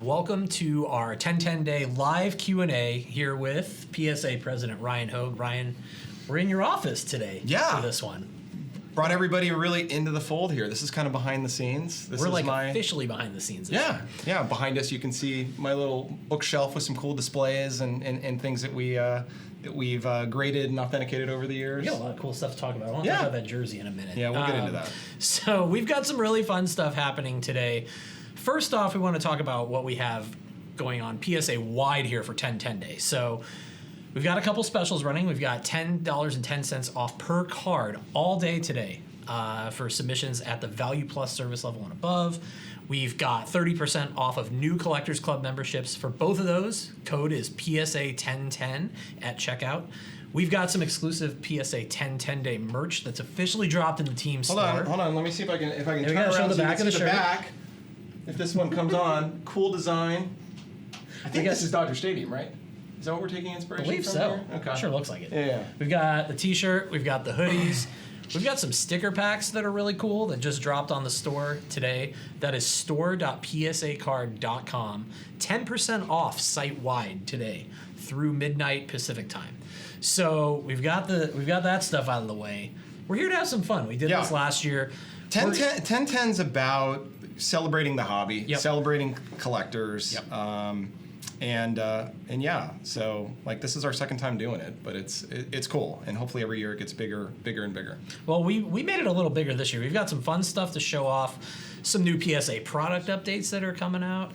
Welcome to our 10-10-day live Q&A here with PSA President Ryan Hoge. Ryan, we're in your office today for this one. Brought everybody really into the fold here. This is kind of behind the scenes. We're officially behind the scenes. Yeah. Behind us, you can see my little bookshelf with some cool displays and things that we've graded and authenticated over the years. We got a lot of cool stuff to talk about. I want to talk about that jersey in a minute. Yeah, we'll get into that. So we've got some really fun stuff happening today. First off, we want to talk about what we have going on PSA wide here for 10-10 days. So we've got a couple specials running. We've got $10.10 off per card all day today for submissions at the Value Plus service level and above. We've got 30% off of new Collectors Club memberships for both of those. Code is PSA 1010 at checkout. We've got some exclusive PSA 10-10-day merch that's officially dropped in the team store. Hold on. Let me see if I can turn around around the back of the shirt. Back. If this one comes on, cool design. I think this is Dodger Stadium, right? Is that what we're taking inspiration from? I believe so. Here? Okay. Sure looks like it. Yeah. We've got the t-shirt. We've got the hoodies. We've got some sticker packs that are really cool that just dropped on the store today. That is store.psacard.com. 10% off site-wide today through midnight Pacific time. So we've got that stuff out of the way. We're here to have some fun. We did this last year. 1010's about celebrating the hobby, celebrating collectors, so like this is our second time doing it, but it's cool, and hopefully every year it gets bigger and bigger. Well, we made it a little bigger this year. We've got some fun stuff to show off, some new PSA product updates that are coming out.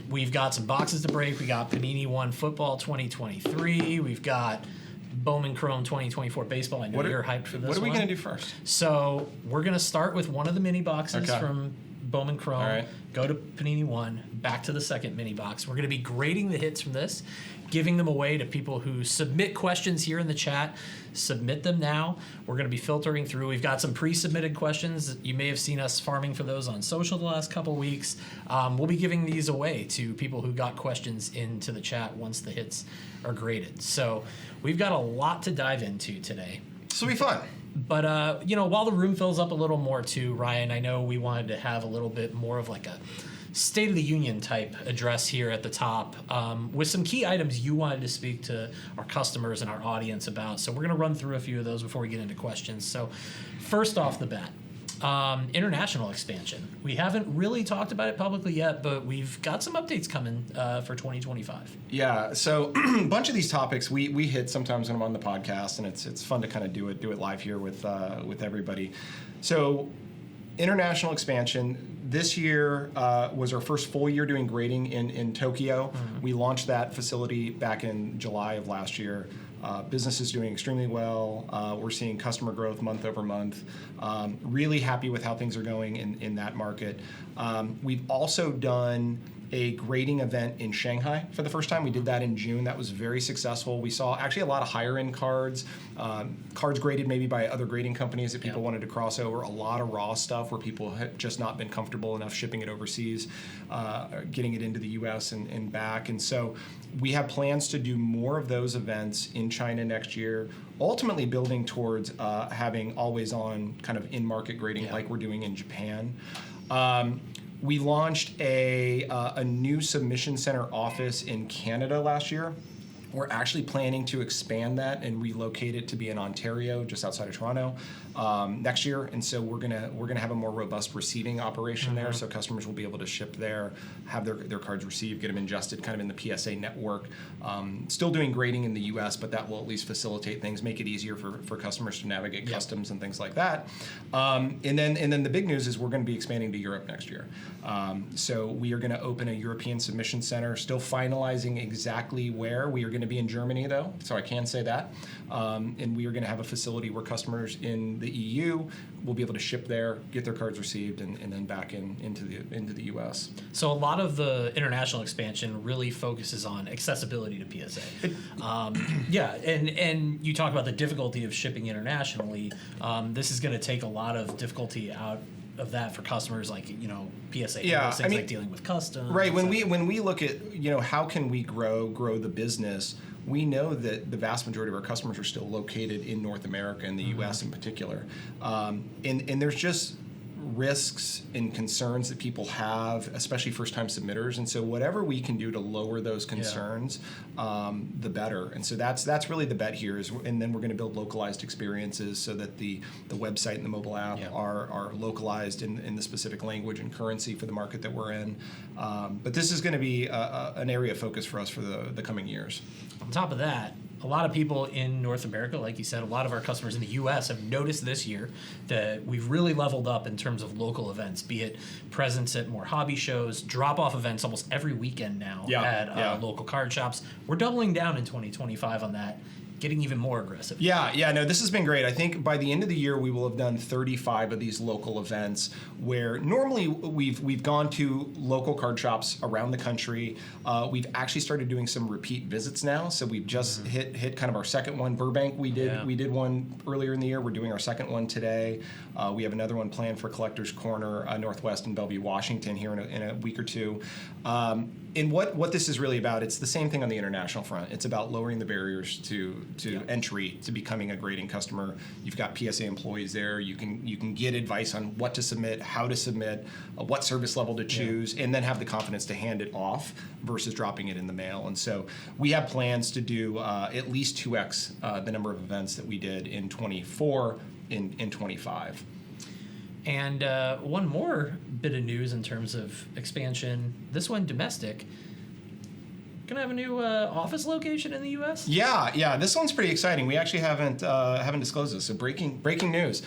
We've got some boxes to break. We got Panini One Football 2023. We've got Bowman Chrome 2024 Baseball. I know you're hyped for this one. What are we going to do first? So we're going to start with one of the mini boxes from Bowman Chrome. All right. Go to Panini One, back to the second mini box. We're going to be grading the hits from this, giving them away to people who submit questions here in the chat. Submit them now. We're going to be filtering through. We've got some pre-submitted questions. You may have seen us farming for those on social the last couple weeks. We'll be giving these away to people who got questions into the chat once the hits are graded. So we've got a lot to dive into today. This will be fun. But, while the room fills up a little more too, Ryan, I know we wanted to have a little bit more of like a State of the Union type address here at the top with some key items you wanted to speak to our customers and our audience about. So we're going to run through a few of those before we get into questions. So first off the bat, international expansion. We haven't really talked about it publicly yet, but we've got some updates coming for 2025. Yeah, so a bunch of these topics we hit sometimes when I'm on the podcast, and it's fun to kind of do it live here with everybody. So international expansion. This year was our first full year doing grading in Tokyo. Mm-hmm. We launched that facility back in July of last year. Business is doing extremely well. We're seeing customer growth month over month. Really happy with how things are going in that market. We've also done a grading event in Shanghai for the first time. We did that in June. That was very successful. We saw actually a lot of higher end cards, cards graded maybe by other grading companies that people wanted to cross over, a lot of raw stuff where people had just not been comfortable enough shipping it overseas, getting it into the US and back. And so we have plans to do more of those events in China next year, ultimately building towards having always on kind of in-market grading like we're doing in Japan. We launched a new submission center office in Canada last year. We're actually planning to expand that and relocate it to be in Ontario, just outside of Toronto, next year. And so we're gonna have a more robust receiving operation there, so customers will be able to ship there, have their cards received, get them ingested kind of in the PSA network. Still doing grading in the US, but that will at least facilitate things, make it easier for customers to navigate customs and things like that. And then the big news is we're going to be expanding to Europe next year. So we are going to open a European submission center, still finalizing exactly where. We are going to be in Germany though, so I can say that. And we are going to have a facility where customers in the EU will be able to ship there, get their cards received, and then back into the US. So a lot of the international expansion really focuses on accessibility to PSA. And you talk about the difficulty of shipping internationally. This is going to take a lot of difficulty out of that for customers, like PSA, things like dealing with customs. Right. When we look at how can we grow the business, we know that the vast majority of our customers are still located in North America and the U.S. in particular, and there's just risks and concerns that people have, especially first-time submitters. And so whatever we can do to lower those concerns, the better. And so that's really the bet here. And then we're going to build localized experiences so that the website and the mobile app are localized in the specific language and currency for the market that we're in. But this is going to be an area of focus for us for the coming years. On top of that, a lot of people in North America, like you said, a lot of our customers in the U.S. have noticed this year that we've really leveled up in terms of local events, be it presence at more hobby shows, drop-off events almost every weekend now at local card shops. We're doubling down in 2025 on that, getting even more aggressive. No, this has been great. I think by the end of the year, we will have done 35 of these local events where normally we've gone to local card shops around the country. We've actually started doing some repeat visits now. So we've just hit kind of our second one. Burbank, we did one earlier in the year. We're doing our second one today. We have another one planned for Collectors Corner Northwest in Bellevue, Washington here in a week or two. And what this is really about, it's the same thing on the international front. It's about lowering the barriers to entry to becoming a grading customer. You've got PSA employees there. You can get advice on what to submit, how to submit, what service level to choose, and then have the confidence to hand it off versus dropping it in the mail. And so we have plans to do at least 2x the number of events that we did in 24 in 25. And one more bit of news in terms of expansion, this one domestic. Gonna have a new office location in the U.S. Yeah. This one's pretty exciting. We actually haven't disclosed this. So breaking news.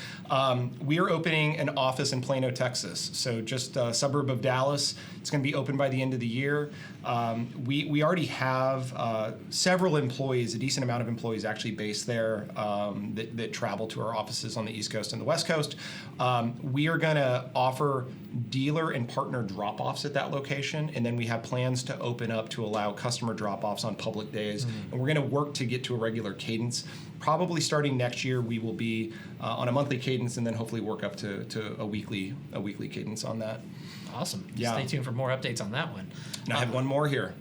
We are opening an office in Plano, Texas. So just a suburb of Dallas. It's going to be open by the end of the year. We already have several employees, a decent amount of employees actually based there that travel to our offices on the East Coast and the West Coast. We are going to offer dealer and partner drop-offs at that location, and then we have plans to open up to allow customer drop-offs on public days. And we're going to work to get to a regular cadence. Probably starting next year, we will be on a monthly cadence, and then hopefully work up to a weekly cadence on that. Awesome. Stay tuned for more updates on that one. And I have one more here.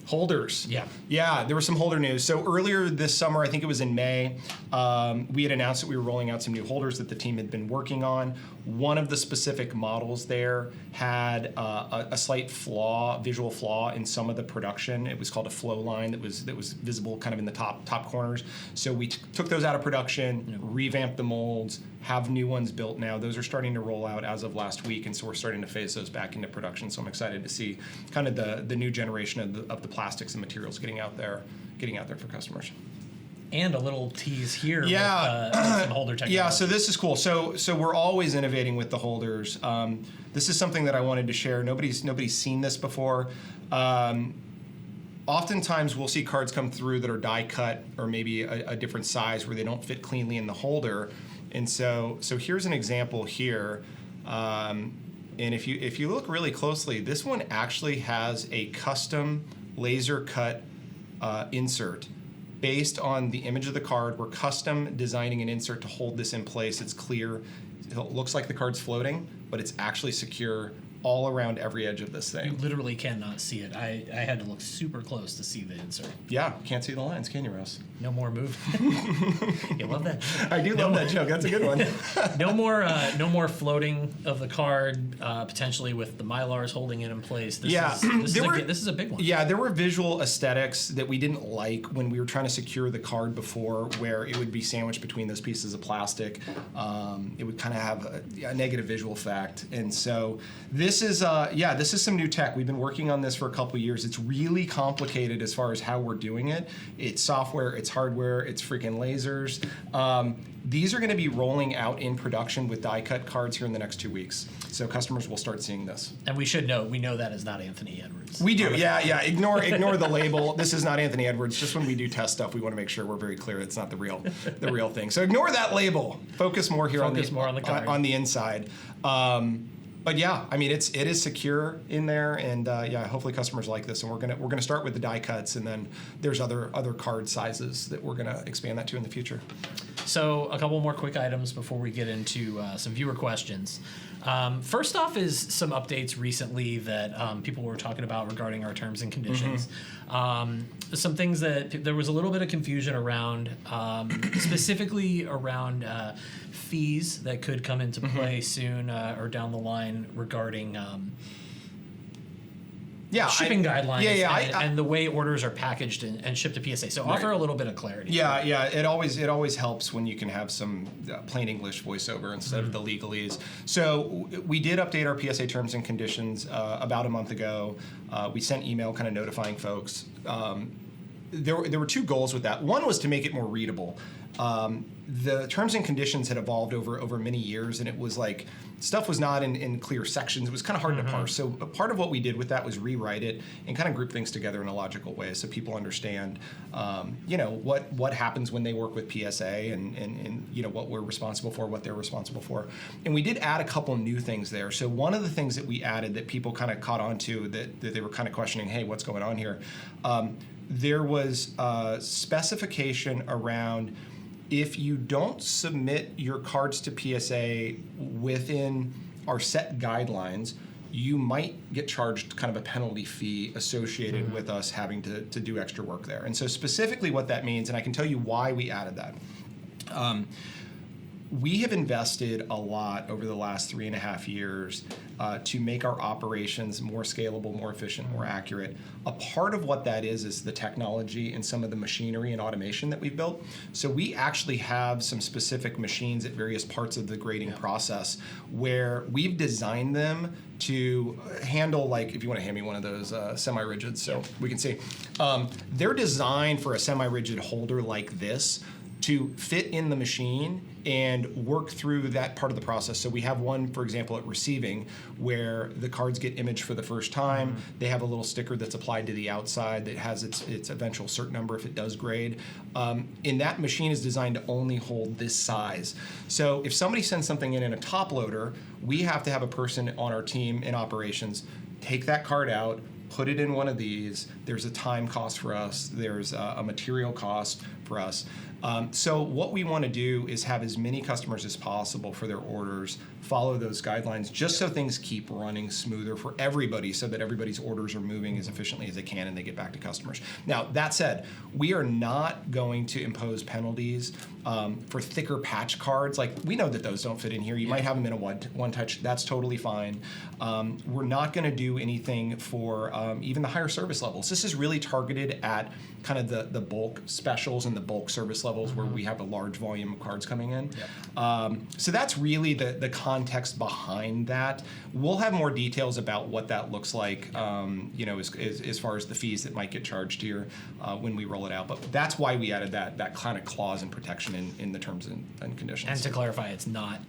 Holders. Yeah, there was some holder news. So earlier this summer, I think it was in May, we had announced that we were rolling out some new holders that the team had been working on. One of the specific models there had a slight visual flaw in some of the production. It was called a flow line that was visible kind of in the top corners. So we took those out of production, revamped the molds, have new ones built now. Those are starting to roll out as of last week, and so we're starting to phase those back into production. So I'm excited to see kind of the new generation of the plastics and materials getting out there for customers. And a little tease here with some holder technology. Yeah, so this is cool. So we're always innovating with the holders. This is something that I wanted to share. Nobody's seen this before. Oftentimes we'll see cards come through that are die cut or maybe a different size where they don't fit cleanly in the holder. And so here's an example here. And if you look really closely, this one actually has a custom laser cut insert based on the image of the card. We're custom designing an insert to hold this in place. It's clear. It looks like the card's floating, but it's actually secure all around every edge of this thing. You literally cannot see it. I had to look super close to see the insert. Yeah, can't see the lines, can you, Russ? No more movement. You love that joke. I do love that joke. That's a good one. No more floating of the card, potentially with the Mylars holding it in place. This is a big one. Yeah, there were visual aesthetics that we didn't like when we were trying to secure the card before, where it would be sandwiched between those pieces of plastic. It would kind of have a negative visual effect. And so this is some new tech. We've been working on this for a couple of years. It's really complicated as far as how we're doing it. It's software, it's hardware, it's freaking lasers. These are going to be rolling out in production with die-cut cards here in the next 2 weeks. So customers will start seeing this. And we should know, we know that is not Anthony Edwards. We do, yeah. Ignore the label. This is not Anthony Edwards. Just when we do test stuff, we want to make sure we're very clear it's not the real thing. So ignore that label. Focus more here on the card. On the inside. But yeah, I mean it is secure in there, and hopefully customers like this. And we're gonna start with the die cuts, and then there's other card sizes that we're gonna expand that to in the future. So a couple more quick items before we get into some viewer questions. First off is some updates recently that people were talking about regarding our terms and conditions. Some things that there was a little bit of confusion around, specifically around fees that could come into play soon or down the line regarding shipping guidelines and the way orders are packaged and shipped to PSA. So offer a little bit of clarity. Yeah. It always helps when you can have some plain English voiceover instead of the legalese. So we did update our PSA terms and conditions about a month ago. We sent email kind of notifying folks. There were two goals with that. One was to make it more readable. The terms and conditions had evolved over many years, and it was like stuff was not in clear sections. It was kind of hard to parse. So part of what we did with that was rewrite it and kind of group things together in a logical way so people understand, what happens when they work with PSA and what we're responsible for, what they're responsible for. And we did add a couple new things there. So one of the things that we added that people kind of caught on to that they were kind of questioning, hey, what's going on here? There was a specification around if you don't submit your cards to PSA within our set guidelines, you might get charged kind of a penalty fee associated with us having to do extra work there. And so specifically what that means, and I can tell you why we added that. We have invested a lot over the last 3.5 years to make our operations more scalable, more efficient, more accurate. A part of what that is the technology and some of the machinery and automation that we've built. So we actually have some specific machines at various parts of the grading process where we've designed them to handle, like, if you want to hand me one of those semi-rigids so we can see. They're designed for a semi-rigid holder like this to fit in the machine and work through that part of the process. So we have one, for example, at receiving where the cards get imaged for the first time. They have a little sticker that's applied to the outside that has its eventual cert number if it does grade. And that machine is designed to only hold this size. So if somebody sends something in a top loader, we have to have a person on our team in operations take that card out, put it in one of these. There's a time cost for us. There's a material cost for us. So what we want to do is have as many customers as possible for their orders follow those guidelines just so things keep running smoother for everybody so that everybody's orders are moving as efficiently as they can and they get back to customers. Now, that said, we are not going to impose penalties for thicker patch cards. Like, we know that those don't fit in here. You might have them in a one touch. That's totally fine. We're not going to do anything for even the higher service levels. This is really targeted at kind of the bulk specials and the bulk service levels where we have a large volume of cards coming in. So that's really the context behind that. We'll have more details about what that looks like, as far as the fees that might get charged here when we roll it out. But that's why we added that kind of clause and protection in the terms and conditions. And to clarify, it's not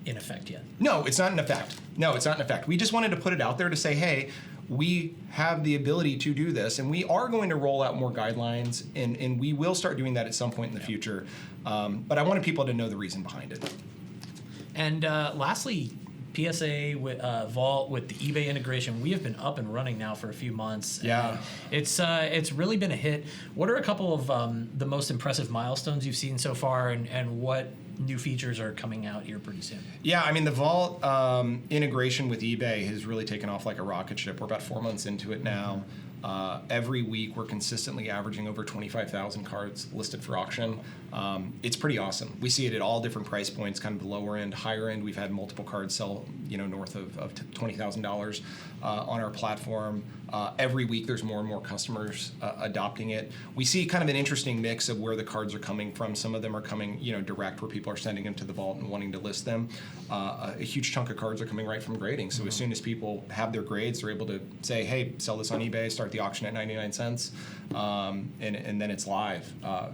in effect yet. No, it's not in effect. We just wanted to put it out there to say, hey, we have the ability to do this, and we are going to roll out more guidelines, and we will start doing that at some point in the future. But I wanted people to know the reason behind it. And lastly, PSA Vault with the eBay integration, we have been up and running now for a few months. Yeah. It's really been a hit. What are a couple of the most impressive milestones you've seen so far, and what new features are coming out here pretty soon? Yeah, I mean, the Vault integration with eBay has really taken off like a rocket ship. We're about 4 months into it now. Every week, we're consistently averaging over 25,000 cards listed for auction. It's pretty awesome. We see it at all different price points, kind of the lower end, higher end. We've had multiple cards sell, north of $20,000 on our platform. Every week, there's more and more customers adopting it. We see kind of an interesting mix of where the cards are coming from. Some of them are coming, direct, where people are sending them to the Vault and wanting to list them. A huge chunk of cards are coming right from grading. So as soon as people have their grades, they're able to say, hey, sell this on eBay, start the auction at 99 cents, and then it's live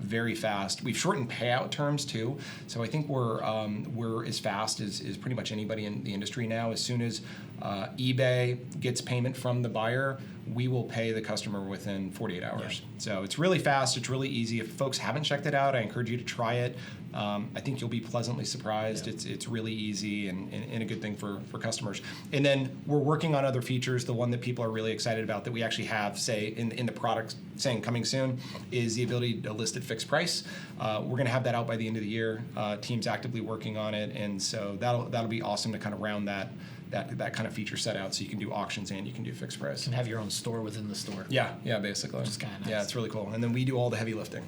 very fast. We've shortened payout terms too, so I think we're as fast as pretty much anybody in the industry now. As soon as eBay gets payment from the buyer, we will pay the customer within 48 hours. So it's really fast, it's really easy. If folks haven't checked it out, I encourage you to try it. I think you'll be pleasantly surprised. Yeah. It's really easy and a good thing for customers. And then we're working on other features. The one that people are really excited about that we actually have, say, in the product saying coming soon, is the ability to list at fixed price. We're going to have that out by the end of the year. Team's actively working on it, and so that'll be awesome to kind of round that kind of feature set out, so you can do auctions and you can do fixed price. And have your own store within the store. Yeah, basically. Which is kinda nice. Yeah, it's really cool. And then we do all the heavy lifting.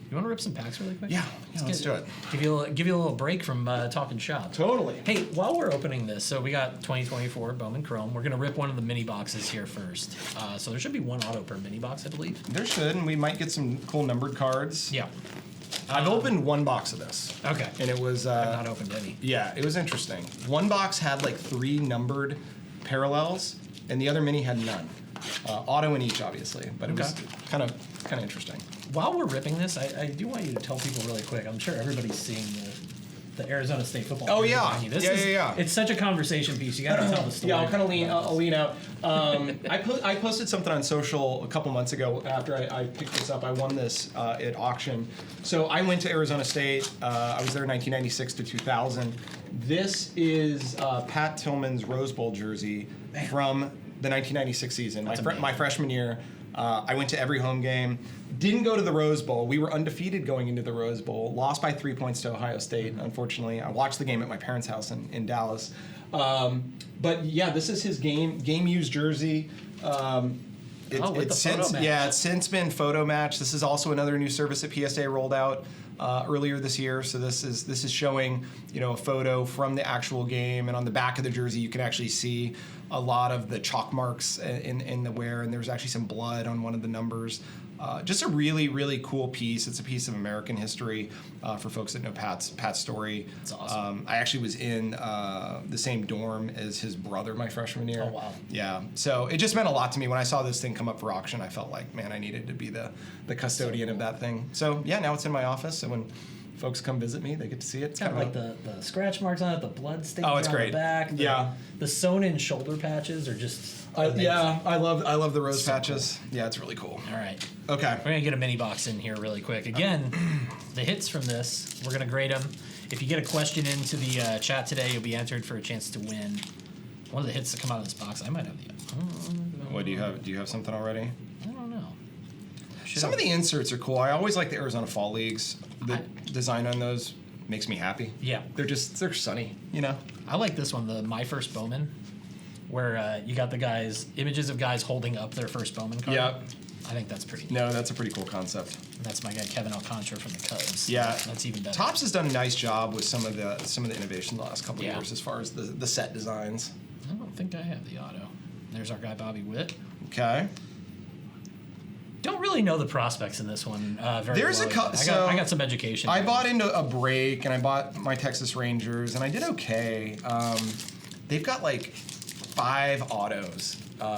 You want to rip some packs really quick? Yeah, let's do it. Give you a little break from talking shop. Totally. Hey, while we're opening this, so we got 2024 Bowman Chrome. We're going to rip one of the mini boxes here first. So there should be one auto per mini box, I believe. There should, and we might get some cool numbered cards. Yeah. I've opened one box of this. Okay. And it was... I've not opened any. Yeah, it was interesting. One box had like 3 numbered parallels, and the other mini had none. Auto in each, obviously, but it was kind of interesting. While we're ripping this, I do want you to tell people really quick. I'm sure everybody's seeing the Arizona State football. Oh, jersey yeah. behind you. Yeah. It's such a conversation piece. You got to tell the story. Yeah, I'll lean out. I posted something on social a couple months ago after I picked this up. I won this at auction. So I went to Arizona State. I was there 1996 to 2000. This is Pat Tillman's Rose Bowl jersey from the 1996 season, my freshman year. I went to every home game. Didn't go to the Rose Bowl. We were undefeated going into the Rose Bowl. Lost by 3 points to Ohio State, unfortunately. I watched the game at my parents' house in Dallas. But yeah, this is his game used jersey. It's since been photo match. This is also another new service that PSA rolled out earlier this year. So this is showing a photo from the actual game, and on the back of the jersey you can actually see a lot of the chalk marks in the wear, and there's actually some blood on one of the numbers. Just a really, really cool piece. It's a piece of American history for folks that know Pat's story. It's awesome. I actually was in the same dorm as his brother my freshman year. Oh, wow. Yeah. So it just meant a lot to me. When I saw this thing come up for auction, I felt like, man, I needed to be the custodian of that thing. So yeah, now it's in my office. So when folks come visit me, they get to see it. It's kind of like the scratch marks on it, the blood stains on great. the back. The sewn-in shoulder patches are just amazing. I love the rose patches. Yeah, it's really cool. All right. Okay. We're going to get a mini box in here really quick. Again, the hits from this, we're going to grade them. If you get a question into the chat today, you'll be entered for a chance to win one of the hits that come out of this box. I might have the... What do you have? Do you have something already? I don't know. Some of the inserts are cool. I always like the Arizona Fall Leagues. The design on those makes me happy. Yeah. They're sunny, I like this one, the My First Bowman, where you got the images of guys holding up their first Bowman card. Yep. I think that's pretty neat. No, that's a pretty cool concept. That's my guy Kevin Alcantara from the Cubs. Yeah, that's even better. Topps has done a nice job with some of the innovation the last couple of years as far as the set designs. I don't think I have the auto. There's our guy Bobby Witt. Okay. Don't really know the prospects in this one very There's well. I got some education. I bought into a break, and I bought my Texas Rangers, and I did okay. They've got like 5 autos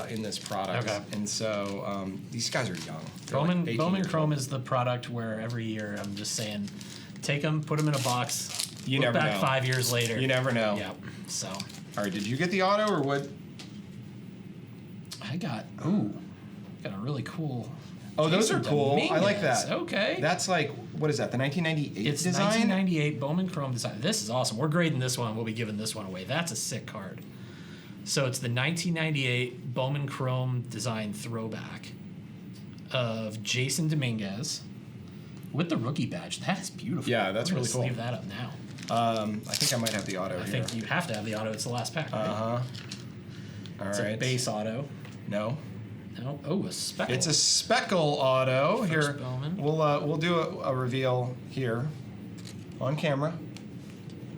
in this product, and so these guys are young. Bowman Chrome is the product where every year I'm just saying, take them, put them in a box. You look never back know. 5 years later. You never know. Yeah. So. All right. Did you get the auto or what? I got a really cool. Oh, those are cool. Dominguez. I like that. Okay. That's like, what is that, the 1998 It's design? 1998 Bowman Chrome design. This is awesome. We're grading this one. We'll be giving this one away. That's a sick card. So it's the 1998 Bowman Chrome design throwback of Jason Dominguez with the rookie badge. That is beautiful. Yeah, that's really cool. Leave that up now. I think I might have the auto here. I think you have to have the auto. It's the last pack, right? All It's right. a base auto. No. No. Oh, a speckle. It's a speckle auto. First Here, Bowman. we'll do a reveal here on camera.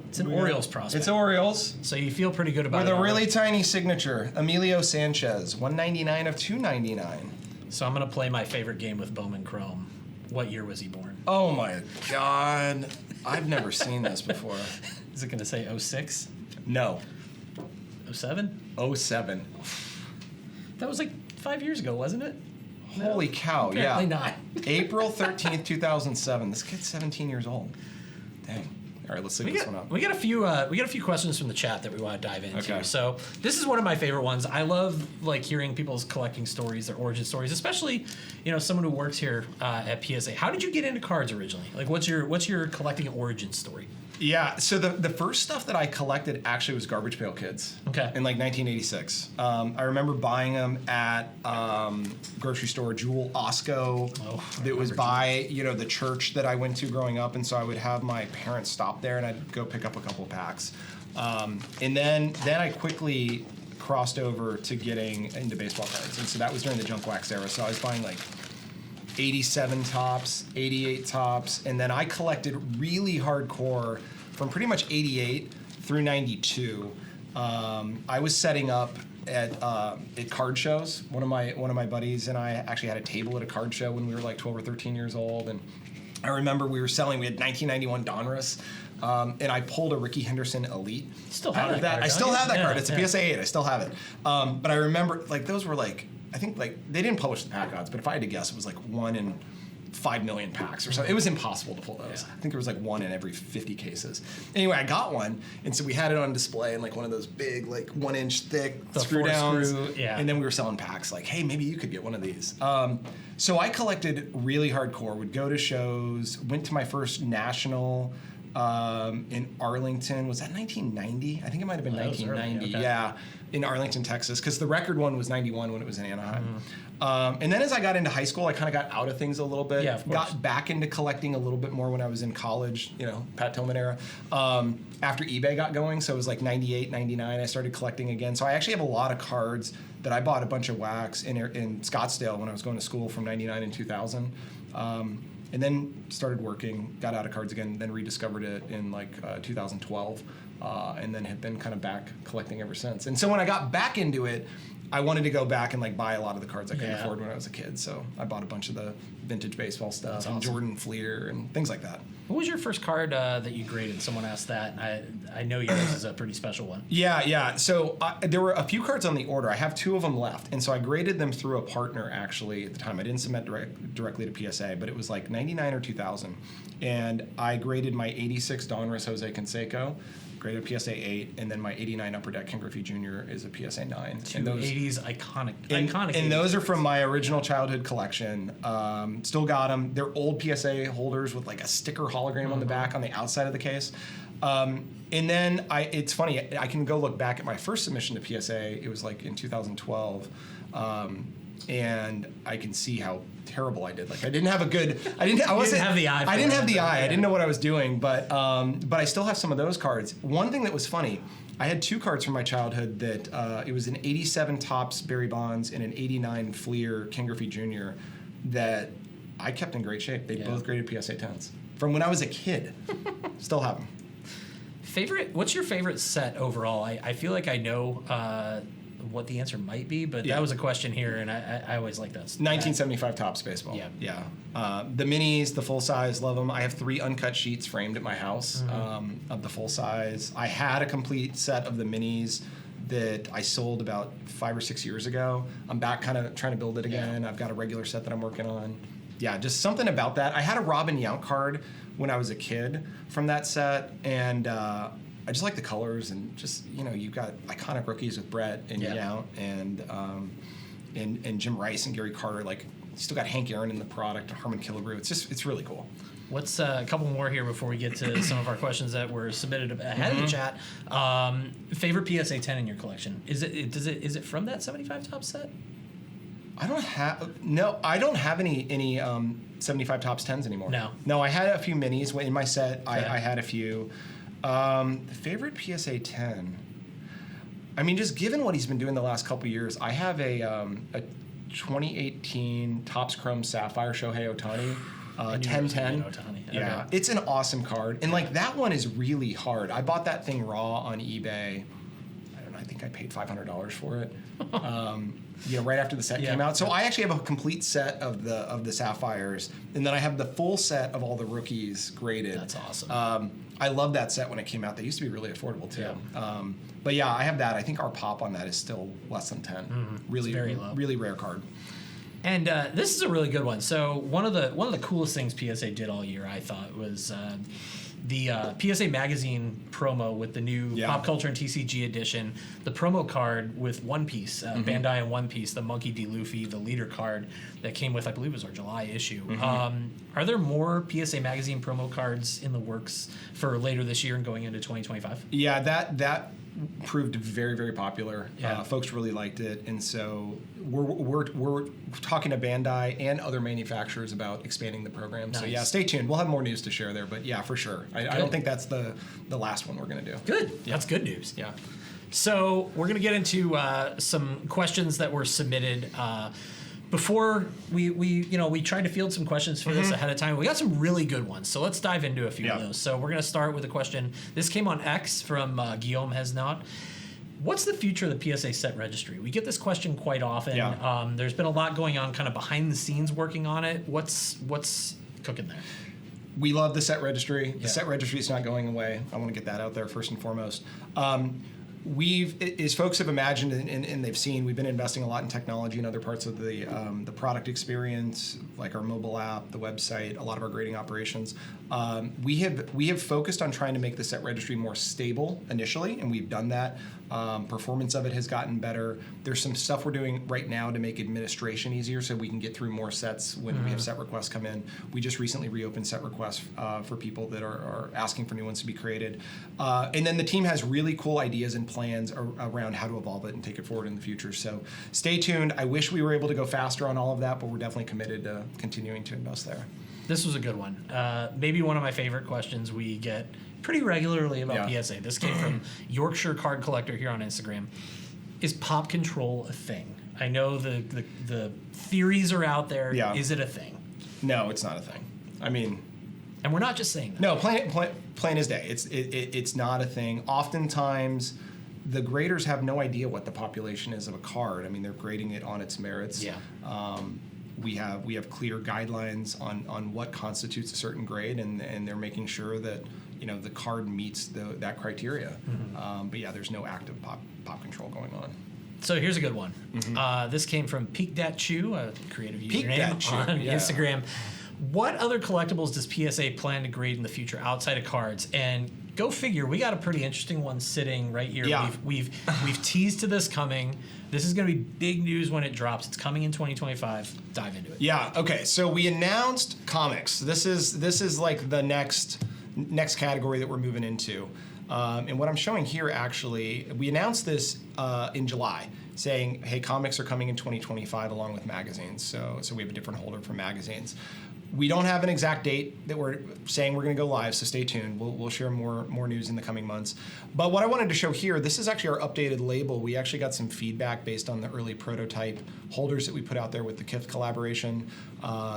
It's an Orioles prospect. It's Orioles. So you feel pretty good about it. With a already. really tiny signature. Emilio Sanchez, 199 of 299. So I'm going to play my favorite game with Bowman Chrome. What year was he born? Oh my God. I've never seen this before. Is it going to say 06? No. 07? 07. That was like 5 years ago, wasn't it? Holy cow, Apparently yeah. not. April 13th, 2007. This kid's 17 years old. Dang. All right, let's look this one up. We got a few questions from the chat that we want to dive into. Okay. So this is one of my favorite ones. I love like hearing people's collecting stories, their origin stories, especially someone who works here at PSA. How did you get into cards originally? Like, what's your collecting origin story? Yeah, so the first stuff that I collected actually was Garbage Pail Kids. Okay. In like 1986. I remember buying them at grocery store Jewel Osco. That was by the church that I went to growing up, and so I would have my parents stop there, and I'd go pick up a couple packs. And then I quickly crossed over to getting into baseball cards, and so that was during the junk wax era. So I was buying like 87 tops, 88 tops, and then I collected really hardcore from pretty much 88 through 92. I was setting up at card shows. One of my buddies and I actually had a table at a card show when we were like 12 or 13 years old, and I remember we had 1991 Donruss, and I pulled a Ricky Henderson Elite. Still have that card, I still have that yeah, card. It's a PSA 8. I still have it. But I remember like those were like, I think like they didn't publish the pack odds, but if I had to guess, it was like 1 in 5 million packs or something. It was impossible to pull those. I think there was like 1 in every 50 cases. Anyway, I got one, and so we had it on display in like one of those big, like 1-inch thick screw downs. And then we were selling packs. Like, hey, maybe you could get one of these. So I collected really hardcore. Would go to shows. Went to my first national in Arlington. Was that 1990? I think it might have been 1990. Okay. Yeah, in Arlington, Texas, because the record one was 91 when it was in Anaheim. And then as I got into high school, I kind of got out of things a little bit. Yeah, of course. Got back into collecting a little bit more when I was in college, Pat Tillman era. After eBay got going, so it was like 98, 99, I started collecting again. So I actually have a lot of cards that I bought a bunch of wax in Scottsdale when I was going to school from 99 and 2000. And then started working, got out of cards again, then rediscovered it in like 2012, and then have been kind of back collecting ever since. And so when I got back into it, I wanted to go back and like buy a lot of the cards I couldn't afford when I was a kid. So I bought a bunch of the vintage baseball stuff, and Jordan Fleer and things like that. What was your first card that you graded? Someone asked that. I know yours is a pretty special one. Yeah. So there were a few cards on the order. I have 2 of them left, and so I graded them through a partner actually at the time. I didn't submit directly to PSA, but it was like 99 or 2000, and I graded my 86 Donruss Jose Canseco, graded a PSA 8, and then my 89 Upper Deck Ken Griffey Jr. is a PSA 9. And those 80s iconic. And 80s. those are from my original childhood collection. Still got them. They're old PSA holders with like a sticker hologram on the back on the outside of the case. And then it's funny, I can go look back at my first submission to PSA. It was like in 2012. And I can see how terrible I did. Like I didn't have the eye. I didn't know what I was doing, but I still have some of those cards. One thing that was funny, I had 2 cards from my childhood that it was an 87 Topps Barry Bonds and an 89 Fleer Ken Griffey Jr. that I kept in great shape. They both graded PSA 10s from when I was a kid. Still have them. What's your favorite set overall? I feel like I know what the answer might be, but that was a question here, and I always like that. 1975 Topps baseball. Yeah. The minis, the full size, love them. I have 3 uncut sheets framed at my house of the full size. I had a complete set of the minis that I sold about 5 or 6 years ago. I'm back kind of trying to build it again. I've got a regular set that I'm working on. Yeah, just something about that. I had a Robin Yount card when I was a kid from that set, and I just like the colors, and just you've got iconic rookies with Brett and Yount and Jim Rice and Gary Carter. Like you still got Hank Aaron in the product, Harmon Killebrew. It's really cool. What's a couple more here before we get to some of our questions that were submitted ahead of the chat? Favorite PSA 10 in your collection? Is it from that 75 Topps set? I don't have any 75 Topps 10s anymore. No, I had a few minis in my set. Okay. I had a few. Favorite PSA 10. I mean, just given what he's been doing the last couple years, I have a 2018 Topps Chrome Sapphire Shohei Ohtani 1010. Yeah, it's an awesome card, and like that one is really hard. I bought that thing raw on eBay. I don't know. I think I paid $500 for it. Right after the set came out. So I actually have a complete set of the Sapphires, and then I have the full set of all the rookies graded. That's awesome. I love that set when it came out. They used to be really affordable too. But yeah, I have that. I think our pop on that is still less than 10. Really, it's very low. Really rare card. And this is a really good one. So one of the coolest things PSA did all year, I thought, was the PSA Magazine promo with the new Pop Culture and TCG edition, the promo card with One Piece, Bandai and One Piece, the Monkey D. Luffy, the leader card that came with, I believe it was our July issue. Are there more PSA Magazine promo cards in the works for later this year and going into 2025? Yeah, that proved very, very popular. Yeah. Folks really liked it, and so we're talking to Bandai and other manufacturers about expanding the program. Nice. So yeah, stay tuned. We'll have more news to share there, but yeah, for sure. I don't think that's the last one we're going to do. Good. Yeah. That's good news. Yeah. So we're going to get into some questions that were submitted. Before we tried to field some questions for this ahead of time. We got some really good ones, so let's dive into a few of those. So we're going to start with a question. This came on X from Guillaume Hesnot. What's the future of the PSA Set Registry? We get this question quite often. Yeah. There's been a lot going on kind of behind the scenes working on it. What's cooking there? We love the Set Registry. Yeah. The Set Registry is not going away. I want to get that out there first and foremost. As folks have imagined and they've seen, we've been investing a lot in technology and other parts of the product experience, like our mobile app, the website, a lot of our grading operations. We have focused on trying to make the Set Registry more stable initially, and we've done that. Performance of it has gotten better. There's some stuff we're doing right now to make administration easier so we can get through more sets when we have set requests come in. We just recently reopened set requests for people that are asking for new ones to be created. And then the team has really cool ideas and plans around how to evolve it and take it forward in the future. So stay tuned. I wish we were able to go faster on all of that, but we're definitely committed to continuing to invest there. This was a good one. Maybe one of my favorite questions we get pretty regularly about PSA. This came from Yorkshire Card Collector here on Instagram. Is pop control a thing? I know the theories are out there. Yeah. Is it a thing? No, it's not a thing. I mean, and we're not just saying that. no, plain as day. It's not a thing. Oftentimes, the graders have no idea what the population is of a card. I mean, they're grading it on its merits. Yeah. We have clear guidelines on what constitutes a certain grade, and they're making sure that the card meets that criteria. But yeah, there's no active pop control going on. So here's a good one. This came from Peak Dat Chew, a creative username on Instagram. What other collectibles does PSA plan to grade in the future outside of cards? And go figure, we got a pretty interesting one sitting right here. Yeah. We've teased to this coming. This is going to be big news when it drops. It's coming in 2025. Dive into it. Yeah. Okay. So we announced comics. This is like the next category that we're moving into. And what I'm showing here, actually, we announced this in July, saying, hey, comics are coming in 2025 along with magazines. So we have a different holder for magazines. We don't have an exact date that we're saying we're going to go live, so stay tuned. We'll share more news in the coming months. But what I wanted to show here, this is actually our updated label. We actually got some feedback based on the early prototype holders that we put out there with the KIF collaboration.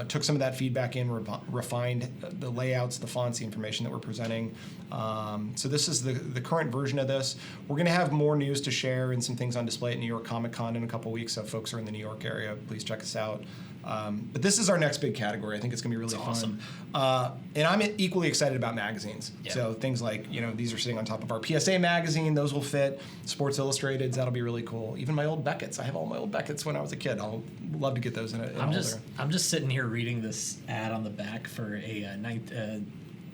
Took some of that feedback in, refined the layouts, the fonts, the information that we're presenting. So this is the current version of this. We're going to have more news to share and some things on display at New York Comic Con in a couple weeks. So if folks are in the New York area, please check us out. But this is our next big category. I think it's going to be really fun. Awesome. And I'm equally excited about magazines. Yeah. So things like, these are sitting on top of our PSA magazine. Those will fit. Sports Illustrateds, that'll be really cool. Even my old Beckett's. I have all my old Beckett's when I was a kid. I'll love to get those in a holder. I'm just sitting here reading this ad on the back for a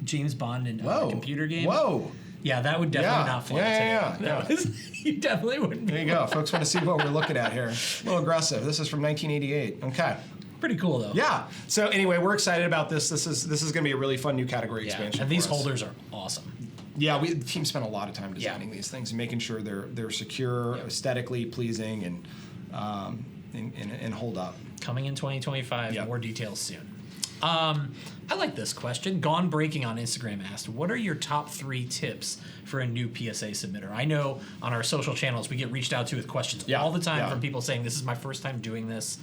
James Bond and computer game. Whoa. Yeah, that would definitely not fly today. Yeah. You definitely wouldn't be. There you go. Folks want to see what we're looking at here. A little aggressive. This is from 1988. Okay. Pretty cool, though. Yeah. So anyway, we're excited about this. This is going to be a really fun new category expansion. And these for us. holders are awesome. Yeah, the team spent a lot of time designing these things and making sure they're secure, aesthetically pleasing, and hold up. Coming in 2025. More details soon. I like this question. Gone Breaking on Instagram asked, what are your top 3 tips for a new PSA submitter? I know on our social channels we get reached out to with questions all the time from people saying, this is my first time doing this.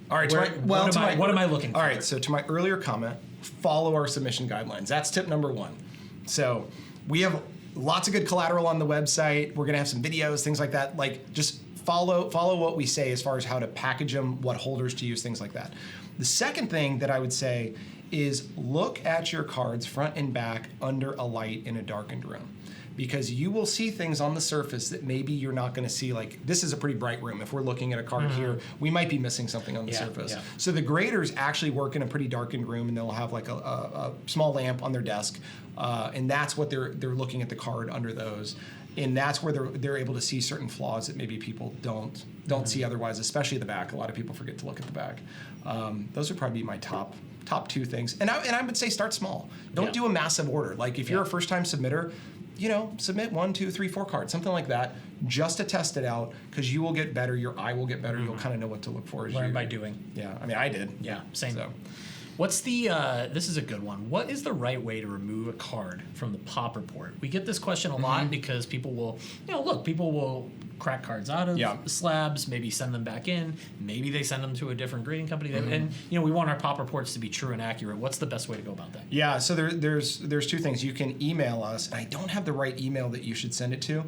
All right. What am I looking for? All right. So to my earlier comment, follow our submission guidelines. That's tip number 1. So we have lots of good collateral on the website. We're going to have some videos, things like that. Like just follow what we say as far as how to package them, what holders to use, things like that. The second thing that I would say is look at your cards front and back under a light in a darkened room. because you will see things on the surface that maybe you're not going to see. Like, this is a pretty bright room. If we're looking at a card here, we might be missing something on the surface. Yeah. So the graders actually work in a pretty darkened room, and they'll have like a small lamp on their desk, and that's what they're looking at the card under those. And that's where they're able to see certain flaws that maybe people don't see otherwise, especially the back. A lot of people forget to look at the back. Those would probably be my top two things. And I would say start small. Don't do a massive order. Like if you're a first-time submitter, submit 1, 2, 3, 4 cards, something like that, just to test it out, because you will get better. Your eye will get better. You'll kind of know what to look for. Learn by doing. Yeah, I mean, I did. Yeah, same. So. What's the, this is a good one. What is the right way to remove a card from the pop report? We get this question a lot because people will, people will crack cards out of slabs, maybe send them back in, maybe they send them to a different grading company. And, we want our pop reports to be true and accurate. What's the best way to go about that? Yeah, so there's two things. You can email us, and I don't have the right email that you should send it to.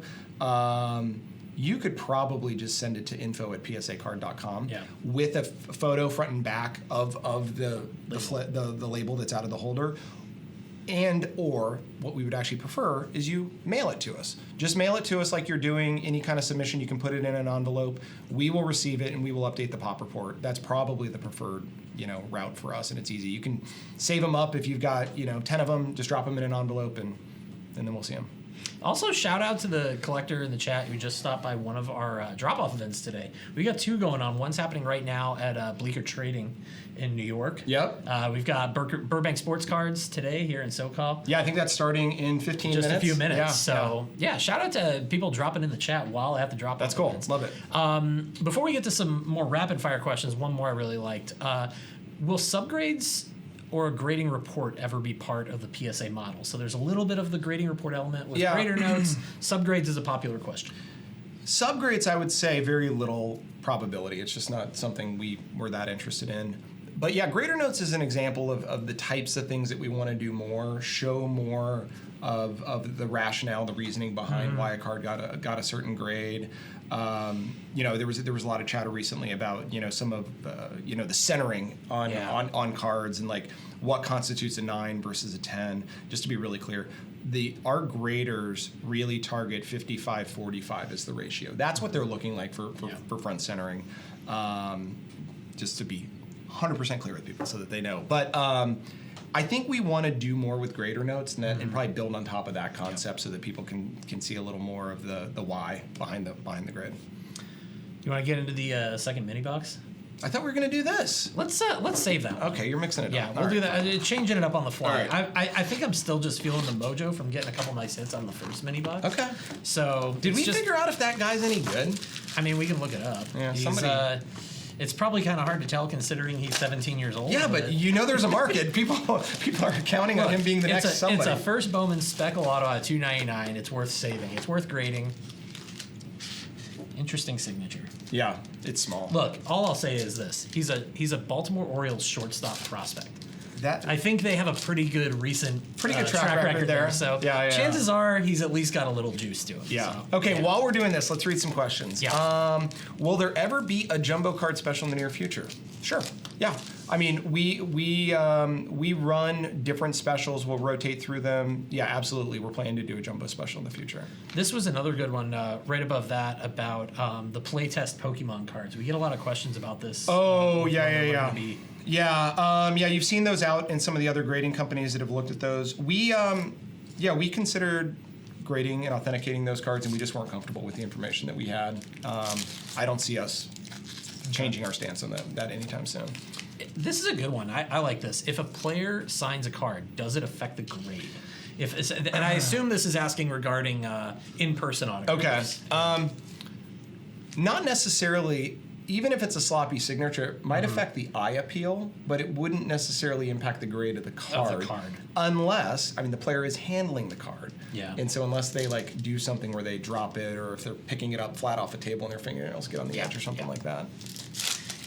You could probably just send it to info@psacard.com with a photo front and back of the label that's out of the holder. And or what we would actually prefer is you mail it to us. Just mail it to us like you're doing any kind of submission. You can put it in an envelope. We will receive it and we will update the pop report. That's probably the preferred route for us, and it's easy. You can save them up if you've got 10 of them. Just drop them in an envelope and then we'll see them. Also, shout out to the collector in the chat who just stopped by one of our drop-off events today. We got 2 going on. One's happening right now at Bleecker Trading in New York. Yep. We've got Burbank Sports Cards today here in SoCal. Yeah, I think that's starting in 15 minutes. Just a few minutes. Yeah, so, shout out to people dropping in the chat while at the drop-off That's cool. events. Love it. Before we get to some more rapid-fire questions, one more I really liked. Will subgrades or a grading report ever be part of the PSA model? So there's a little bit of the grading report element with grader notes. Subgrades is a popular question. Subgrades, I would say, very little probability. It's just not something we're that interested in. But yeah, grader notes is an example of the types of things that we want to do more, show more of the rationale, the reasoning behind why a card got a certain grade. There was a lot of chatter recently about some of the centering on cards and like what constitutes a 9 versus a 10. Just to be really clear, our graders really target 55-45 as the ratio. That's what they're looking like for front centering. Just to be 100% clear with people so that they know. But I think we want to do more with grader notes and probably build on top of that concept so that people can see a little more of the why behind the grid. You want to get into the second mini box? I thought we were going to do this. Let's save that. Okay, you're mixing it up. Yeah, we'll do that. Changing it up on the fly. All right. I think I'm still just feeling the mojo from getting a couple nice hits on the first mini box. Okay. So did we figure out if that guy's any good? I mean, we can look it up. Yeah, it's probably kind of hard to tell considering he's 17 years old. Yeah, but there's a market. People are counting on him being the next somebody. It's a first Bowman Speckle auto at $2.99. It's worth saving. It's worth grading. Interesting signature. Yeah, it's small. Look, all I'll say is this: he's a Baltimore Orioles shortstop prospect. I think they have a pretty good track record there. So chances are he's at least got a little juice to him. Yeah. So, okay. While we're doing this, let's read some questions. Yeah. Will there ever be a jumbo card special in the near future? Sure. Yeah. I mean, we run different specials. We'll rotate through them. Yeah, absolutely. We're planning to do a jumbo special in the future. This was another good one right above that about the playtest Pokemon cards. We get a lot of questions about this. Oh, yeah. You've seen those out in some of the other grading companies that have looked at those. We considered grading and authenticating those cards, and we just weren't comfortable with the information that we had. I don't see us changing our stance on that anytime soon. This is a good one. I like this. If a player signs a card, does it affect the grade? And I assume this is asking regarding in-person autographs. Okay. Not necessarily. Even if it's a sloppy signature, it might affect the eye appeal, but it wouldn't necessarily impact the grade of the card. Unless, the player is handling the card. Yeah. And so unless they do something where they drop it, or if they're picking it up flat off a table and their fingernails get on the edge or something like that.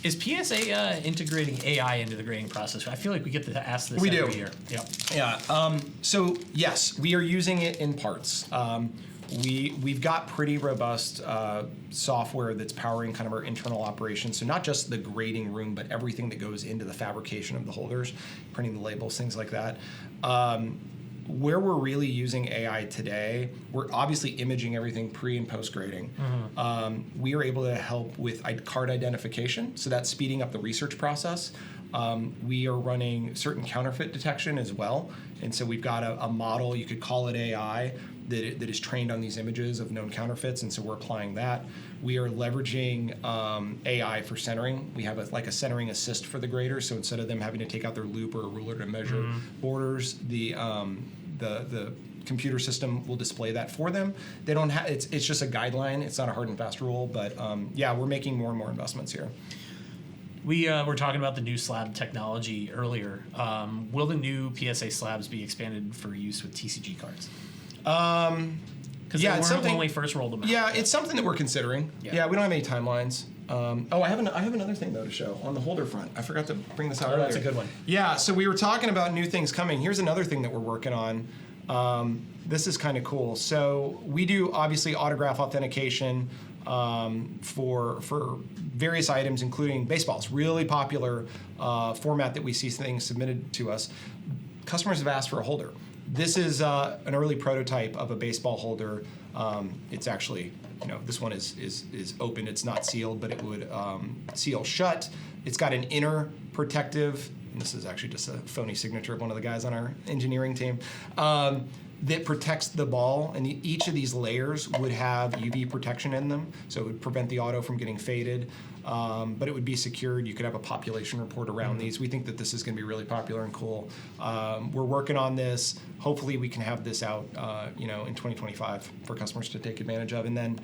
Is PSA integrating AI into the grading process? I feel like we get to ask this every year. Yep. Yeah. So yes, we are using it in parts. We've got pretty robust software that's powering kind of our internal operations. So not just the grading room, but everything that goes into the fabrication of the holders, printing the labels, things like that. where we're really using AI today, we're obviously imaging everything pre and post grading. We are able to help with card identification, so that's speeding up the research process. We are running certain counterfeit detection as well, and so we've got a model, you could call it AI, that is trained on these images of known counterfeits, and so we're applying that. We are leveraging AI for centering. We have a centering assist for the grader, so instead of them having to take out their loop or a ruler to measure borders, the computer system will display that for them. They don't have it's just a guideline. It's not a hard and fast rule, but we're making more and more investments here. We were talking about the new slab technology earlier. Will the new PSA slabs be expanded for use with TCG cards? Because it's something when we first rolled them out. Yeah, it's something that we're considering. Yeah, we don't have any timelines. I have another thing though to show on the holder front. I forgot to bring this out earlier. That's a good one. Yeah, so we were talking about new things coming. Here's another thing that we're working on. This is kind of cool. So we do obviously autograph authentication for various items, including baseballs. Really popular format that we see things submitted to us. Customers have asked for a holder. This is an early prototype of a baseball holder. It's actually, this one is open. It's not sealed, but it would seal shut. It's got an inner protective, and this is actually just a phony signature of one of the guys on our engineering team, that protects the ball. And each of these layers would have UV protection in them, so it would prevent the auto from getting faded. But it would be secured. You could have a population report around these. We think that this is going to be really popular and cool. We're working on this. Hopefully we can have this out, in 2025 for customers to take advantage of. And then,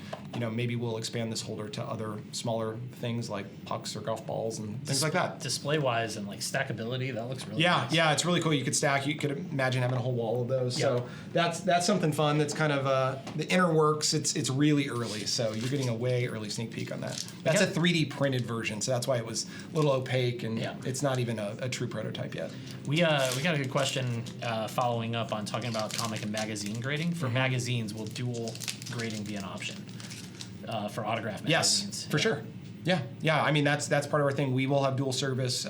maybe we'll expand this holder to other smaller things like pucks or golf balls and things like that. Display-wise and like stackability, that looks really nice. Yeah, it's really cool. You could stack. You could imagine having a whole wall of those. Yep. So that's something fun. That's kind of the inner works. It's really early, so you're getting a way early sneak peek on that. That's a 3D printed version, so that's why it was a little opaque, and it's not even a true prototype yet. We got a good question following up on talking about comic and magazine grading. For magazines, will dual grading be an option for autograph magazines? Yes, for sure. Yeah. I mean, that's part of our thing. We will have dual service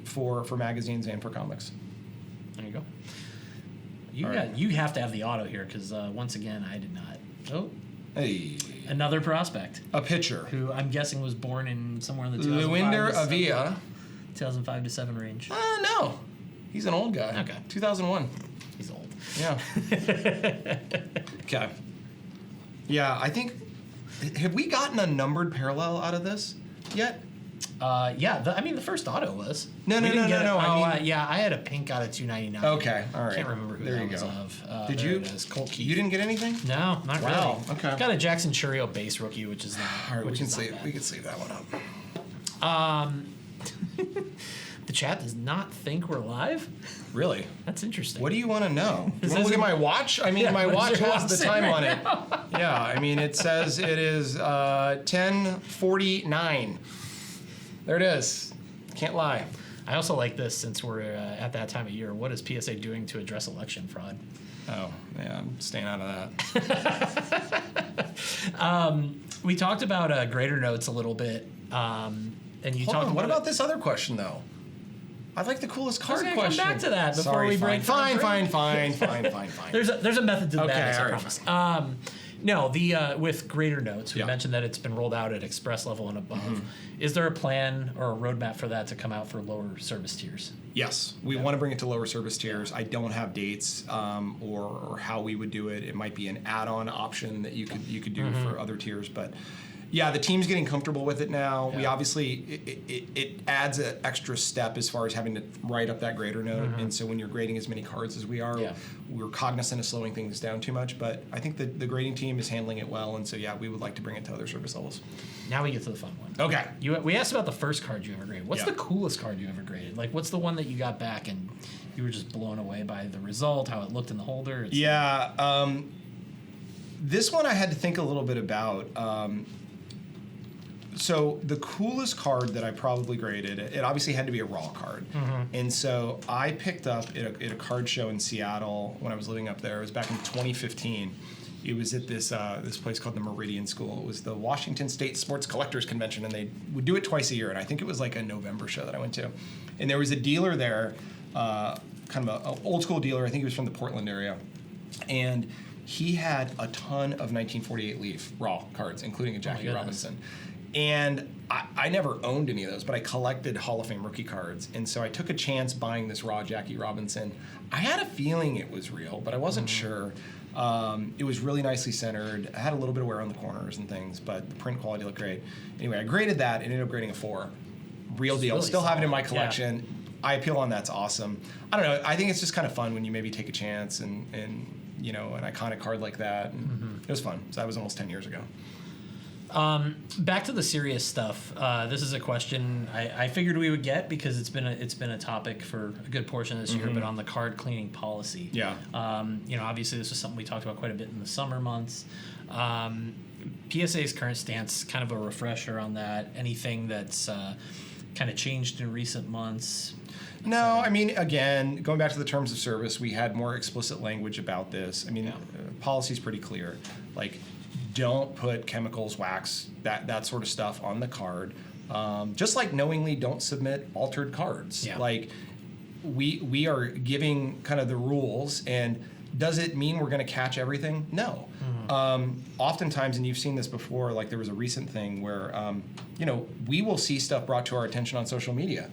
for magazines and for comics. There you go. You have to have the auto here because once again, I did not. Oh. Hey. Another prospect. A pitcher. Who I'm guessing was born in somewhere in the 2005 to 7 range. No. He's an old guy. Okay. 2001. He's old. Yeah. Okay. Yeah, I think... Have we gotten a numbered parallel out of this yet? The first auto was. No. I had a pink out of 299. Okay, all right. Can't remember who that was of. Did you? Colt Keith. You didn't get anything? No, not wow. really. Okay. Got a Jackson Churio base rookie, which is not. All right, we can sleeve that one up. The chat does not think we're live. Really? That's interesting. What do you want to know? You want to look at my watch? I mean, my watch has the time on it. Yeah, I mean, it says it is 10:49. There it is. Can't lie. I also like this since we're at that time of year. What is PSA doing to address election fraud? Oh, yeah, I'm staying out of that. We talked about grader notes a little bit. And you Hold talked on, what about about this other question, though? I like the coolest card question. question. Come back to that before Sorry, we break. Fine. There's a method to the madness, I promise. No, with grader notes, we mentioned that it's been rolled out at express level and above. Is there a plan or a roadmap for that to come out for lower service tiers? Yes, we want to bring it to lower service tiers. I don't have dates or how we would do it. It might be an add-on option that you could do for other tiers, but. Yeah, the team's getting comfortable with it now. Yeah. We obviously, it adds an extra step as far as having to write up that grader note. And so when you're grading as many cards as we are, we're cognizant of slowing things down too much. But I think the grading team is handling it well. And so, we would like to bring it to other service levels. Now we get to the fun one. Okay. We asked about the first card you ever graded. What's the coolest card you ever graded? Like, what's the one that you got back and you were just blown away by the result, how it looked in the holder? This one I had to think a little bit about. So the coolest card that I probably graded, it obviously had to be a raw card. And so I picked up at a card show in Seattle when I was living up there. It was back in 2015. It was at this place called the Meridian School. It was the Washington State Sports Collectors Convention, and they would do it twice a year. And I think it was like a November show that I went to. And there was a dealer there kind of a old school dealer. I think he was from the Portland area, and he had a ton of 1948 Leaf raw cards, including a Jackie Robinson. And I never owned any of those, but I collected Hall of Fame rookie cards. And so I took a chance buying this raw Jackie Robinson. I had a feeling it was real, but I wasn't sure. It was really nicely centered. I had a little bit of wear on the corners and things, but the print quality looked great. Anyway, I graded that and ended up grading a 4. Real deal. Really Still have it in my solid. collection. Yeah. Eye appeal on that's awesome. I don't know. I think it's just kind of fun when you maybe take a chance and you know, an iconic card like that. And it was fun. So that was almost 10 years ago. Back to the serious stuff. This is a question I figured we would get because it's been a topic for a good portion of this year, but on the card cleaning policy. Yeah. You know, obviously this was something we talked about quite a bit in the summer months. PSA's current stance, kind of a refresher on that. Anything that's kind of changed in recent months? No, I mean, again, going back to the terms of service, we had more explicit language about this. I mean, policy's pretty clear. Like, don't put chemicals, wax, that sort of stuff on the card. Just like knowingly don't submit altered cards. Yeah. Like, we are giving kind of the rules, and does it mean we're going to catch everything? No. Oftentimes, and you've seen this before, like there was a recent thing where, you know, we will see stuff brought to our attention on social media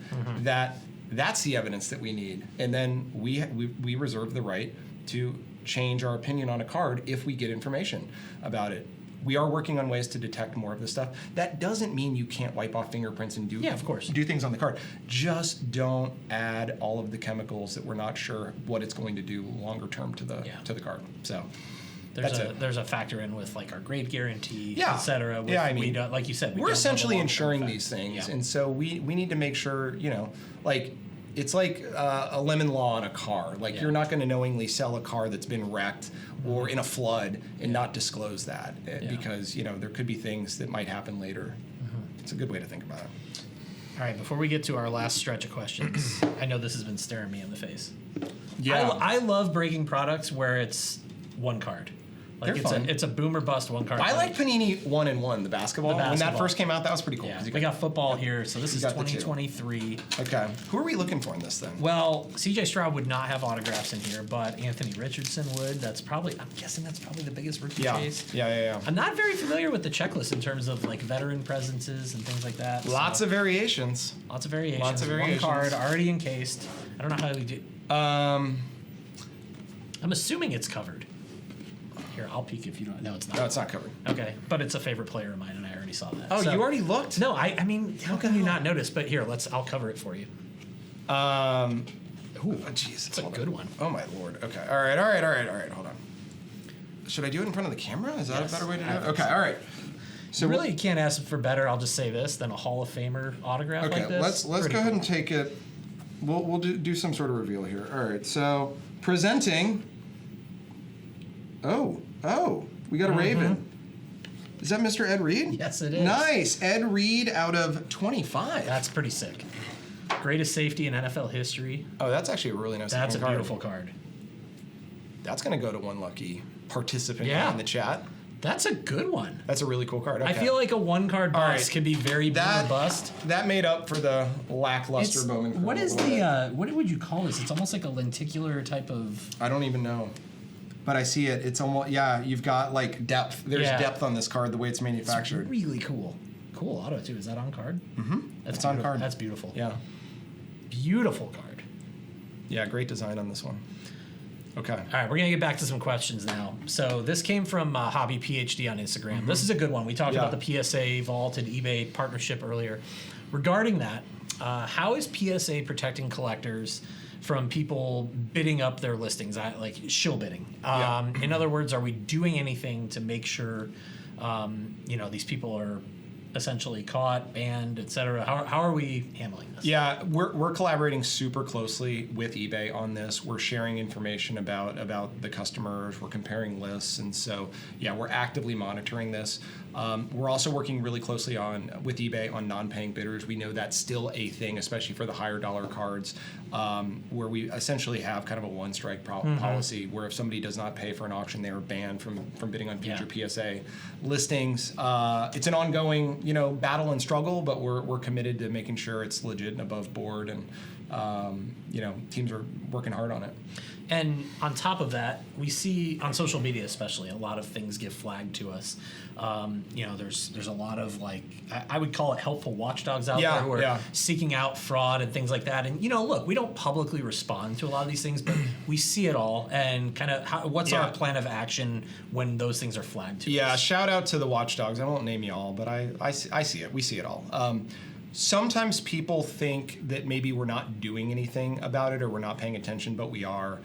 that's the evidence that we need. And then we reserve the right to change our opinion on a card if we get information about it. We are working on ways to detect more of this stuff. That doesn't mean you can't wipe off fingerprints and do of course. do things on the card. Just don't add all of the chemicals that we're not sure what it's going to do longer term to the card. So there's a factor in with like our grade guarantee, Yeah. et cetera. With, Yeah, I mean, we don't, like you said, we're essentially insuring these effect. things, Yeah. and so we need to make sure, you know, like it's like a lemon law on a car. Like you're not going to knowingly sell a car that's been wrecked or in a flood and not disclose that because, you know, there could be things that might happen later. It's a good way to think about it. All right, before we get to our last stretch of questions, I know this has been staring me in the face. Yeah. I love breaking products where it's one card. Like They're fun. It's a boom or bust one card. I like Panini 1-in-1, the basketball. When that first came out, that was pretty cool. Yeah, we got football here, so this is got the two. 2023. Okay. Who are we looking for in this thing? Well, CJ Stroud would not have autographs in here, but Anthony Richardson would. I'm guessing that's probably the biggest rookie case. Yeah. I'm not very familiar with the checklist in terms of like veteran presences and things like that. Lots of variations. Lots of variations. Lots of variations. One card already encased. I don't know how we do. I'm assuming it's covered. Here, I'll peek if you don't. No, it's not. No, it's not covered. Okay, but it's a favorate player of mine, and I already saw that. Oh, So- you already looked? No, I mean, how can you not notice? But here, I'll cover it for you. Ooh, jeez. It's a good one. Oh my lord. Okay. All right. Hold on. Should I do it in front of the camera? Is that Yes, a better way to do I it? think Okay. so. All right. So Really, you can't ask for better. I'll just say this: than a Hall of Famer autograph okay. like this. Let's go ahead and take it. We'll do some sort of reveal here. All right. So presenting. Oh. We got a Raven. Is that Mr. Ed Reed? Yes, it is. Nice. Ed Reed out of 25. That's pretty sick. Greatest safety in NFL history. Oh, that's actually a really nice. That's a looking card. beautiful card. That's going to go to one lucky participant Yeah. in the chat. That's a good one. That's a really cool card. Okay. I feel like a one card All bust right. can be very boom or bust. That made up for the lackluster Bowman. What card is a little bit. what would you call this? It's almost like a lenticular type of. I don't even know. But I see it. It's almost, you've got like depth. There's Yeah. depth on this card, the way it's manufactured. It's really cool. Cool auto too. Is that on card? Mm-hmm. That's It's on beautiful. card. That's beautiful. Yeah. Beautiful card. Yeah, great design on this one. Okay. All right, we're gonna get back to some questions now. So this came from Hobby PhD on Instagram. This is a good one. We talked Yeah. about the PSA Vault and eBay partnership earlier. Regarding that, how is PSA protecting collectors from people bidding up their listings, like shill bidding? In other words, are we doing anything to make sure these people are essentially caught, banned, et cetera? How are we handling this? Yeah, we're collaborating super closely with eBay on this. We're sharing information about the customers. We're comparing lists, and so yeah, we're actively monitoring this. We're also working really closely with eBay on non-paying bidders. We know that's still a thing, especially for the higher dollar cards, where we essentially have kind of a one-strike policy, where if somebody does not pay for an auction, they are banned from bidding on future PSA listings. It's an ongoing, battle and struggle, but we're committed to making sure it's legit and above board, and teams are working hard on it. And on top of that, we see on social media especially a lot of things get flagged to us. There's a lot of I would call it helpful watchdogs out there who are seeking out fraud and things like that. And look, we don't publicly respond to a lot of these things, but we see it all. And kind of what's our plan of action when those things are flagged to us? Yeah, shout out to the watchdogs. I won't name you all, but I see it. We see it all. Sometimes people think that maybe we're not doing anything about it or we're not paying attention, but we are.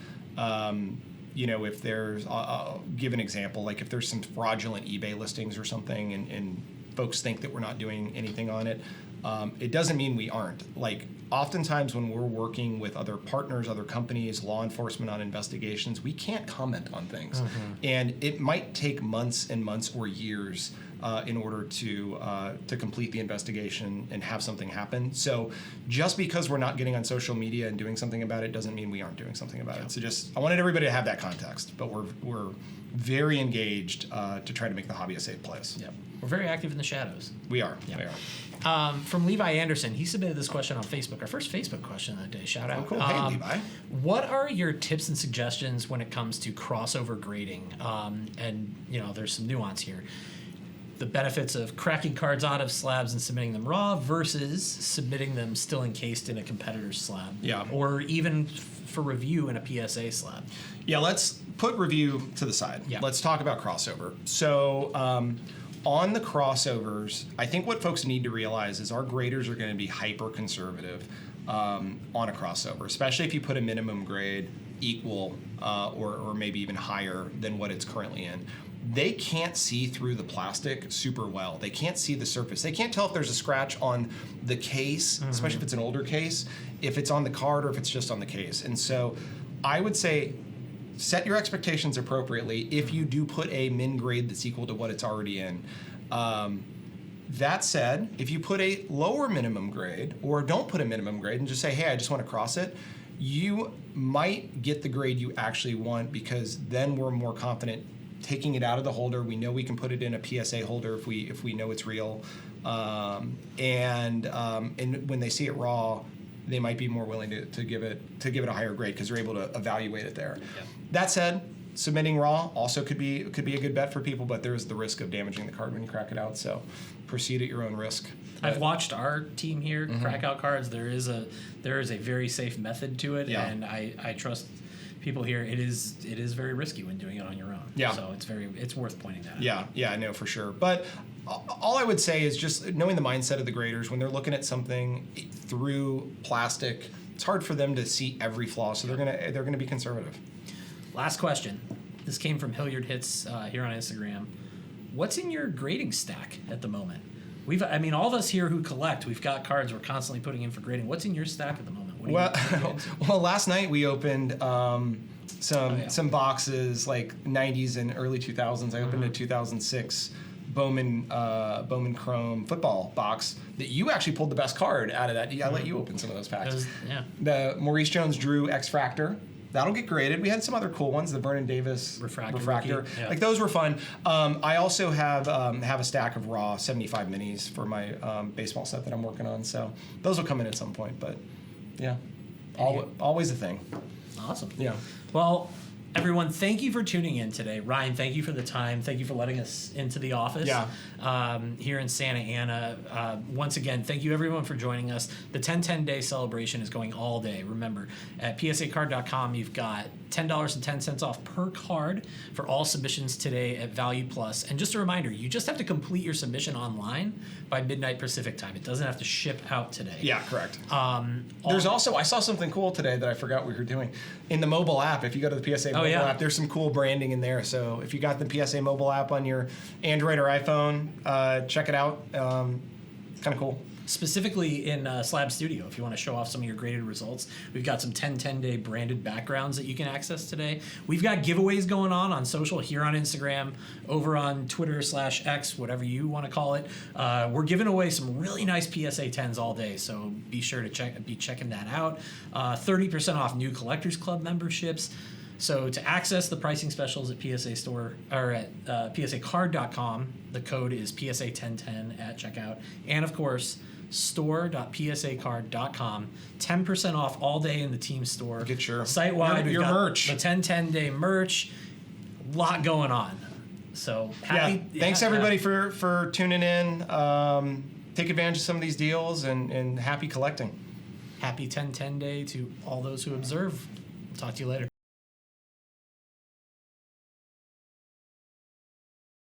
If there's, I'll give an example, like if there's some fraudulent eBay listings or something and folks think that we're not doing anything on it, it doesn't mean we aren't. Like oftentimes when we're working with other partners, other companies, law enforcement on investigations, we can't comment on things. And it might take months and months or years in order to complete the investigation and have something happen. So just because we're not getting on social media and doing something about it doesn't mean we aren't doing something about it. So I wanted everybody to have that context, but we're very engaged to try to make the hobby a safe place. Yep. We're very active in the shadows. We are. Yep. We are. From Levi Anderson, he submitted this question on Facebook. Our first Facebook question of the day. Shout out. Oh, cool. Hey, Levi. What are your tips and suggestions when it comes to crossover grading? There's some nuance here. The benefits of cracking cards out of slabs and submitting them raw versus submitting them still encased in a competitor's slab. Yeah. Or even for review in a PSA slab. Yeah, let's put review to the side. Yeah. Let's talk about crossover. So on the crossovers, I think what folks need to realize is our graders are going to be hyper conservative on a crossover, especially if you put a minimum grade equal or maybe even higher than what it's currently in. They can't see through the plastic super well. They can't see the surface. They can't tell if there's a scratch on the case, especially if it's an older case, if it's on the card or if it's just on the case. And so I would say set your expectations appropriately if you do put a min grade that's equal to what it's already in. That said, if you put a lower minimum grade or don't put a minimum grade and just say, hey, I just want to cross it, you might get the grade you actually want, because then we're more confident taking it out of the holder. We know we can put it in a PSA holder if we know it's real, and when they see it raw, they might be more willing to give it a higher grade because they're able to evaluate it there. Yep. That said, submitting raw also could be a good bet for people, but there's the risk of damaging the card when you crack it out. So proceed at your own risk. I've watched our team here crack out cards. There is a very safe method to it, and I trust people here. It is very risky when doing it on your own. Yeah. So it's worth pointing that out. Yeah, I know for sure. But all I would say is just knowing the mindset of the graders when they're looking at something through plastic. It's hard for them to see every flaw, so they're gonna be conservative. Last question. This came from Hilliard Hits here on Instagram. What's in your grading stack at the moment? All of us here who collect, we've got cards we're constantly putting in for grading. What's in your stack at the moment? Well, last night we opened some boxes like 90s and early 2000s. I opened a 2006 Bowman Chrome football box that you actually pulled the best card out of that. I let you open some of those packs. The Maurice Jones-Drew X-Fractor. That'll get graded. We had some other cool ones, the Vernon Davis Refractor. Yeah. Like those were fun. I also have a stack of raw 75 minis for my baseball set that I'm working on. So those will come in at some point. But yeah, always a thing. Awesome. Yeah. Well, everyone, thank you for tuning in today. Ryan, thank you for the time. Thank you for letting us into the office here in Santa Ana. Once again, thank you everyone for joining us. The 10-10 day celebration is going all day. Remember, at psacard.com, you've got $10.10 off per card for all submissions today at Value Plus. And just a reminder, you just have to complete your submission online by midnight Pacific time. It doesn't have to ship out today. Yeah, correct. There's also, I saw something cool today that I forgot we were doing. In the mobile app, if you go to the PSA mobile app, there's some cool branding in there. So if you got the PSA mobile app on your Android or iPhone, check it out. Kind of cool. specifically in Slab Studio. If you want to show off some of your graded results, we've got some 10-10-day branded backgrounds that you can access today. We've got giveaways going on social, here on Instagram, over on Twitter /X, whatever you want to call it. We're giving away some really nice PSA 10s all day, so be sure to be checking that out. 30% off new Collectors Club memberships. So to access the pricing specials at PSA Store or at PSAcard.com, the code is PSA1010 at checkout, and of course store.psacard.com. 10% off all day in the team store. Get your site-wide. your we've got merch. The 10-10-day merch. A lot going on. So happy. Thanks everybody for tuning in. Take advantage of some of these deals and happy collecting. Happy 10-10 day to all those who observe. Talk to you later.